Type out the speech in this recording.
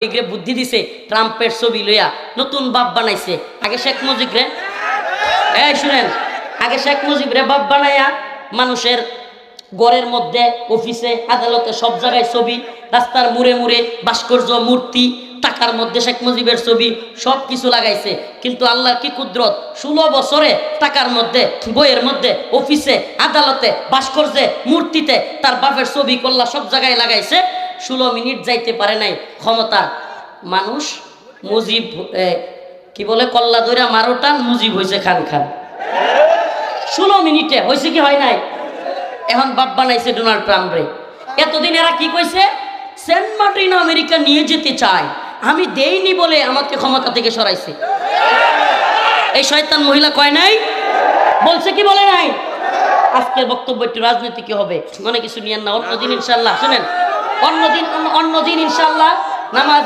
এগরে বুদ্ধি দিছে ট্রাম্পের ছবি লইয়া নতুন বাপ বানাইছে। আগে শেখ মুজিব রে শুনেন, আগে শেখ মুজিব রে বাপ বানাইয়া মানুষের ঘরের মধ্যে, অফিসে, আদালতে সব জায়গায় ছবি, রাস্তার মুড়ে মুড়ে ভাস্কর্য, মূর্তি, টাকার মধ্যে শেখ মুজিবের ছবি, সব কিছু লাগাইছে। কিন্তু আল্লাহর কি কুদরত, 16 বছরে টাকার মধ্যে, বইয়ের মধ্যে, অফিসে, আদালতে, ভাস্কর্যে, মূর্তিতে তার বাপের ছবি কল্লা সব জায়গায় লাগাইছে। 16 মিনিট যাইতে পারে নাই ক্ষমতা, মানুষ মুজিব কি বলে কল্লা ধইরা মারোটান মুজিব হয়েছে খান খান। 16 মিনিটে হয়েছে কি হয় নাই? এখন বাপ বানাইছে ডোনাল্ড ট্রাম্প রে। এতদিন এরা কি কইছে, সেন্ট মার্টিন আমেরিকা নিয়ে যেতে চায়, আমি দেইনি বলে আমাকে ক্ষমতা থেকে সরাইছে। এই শয়তান মহিলা কয় নাই? বলছে কি বলে নাই? আজকের বক্তব্য একটু রাজনীতি হবে, মনে কিছু নিয়েন না, অন্যদিন ইনশাল্লাহ। শুনেন, অন্যদিন ইনশাল্লাহ নামাজের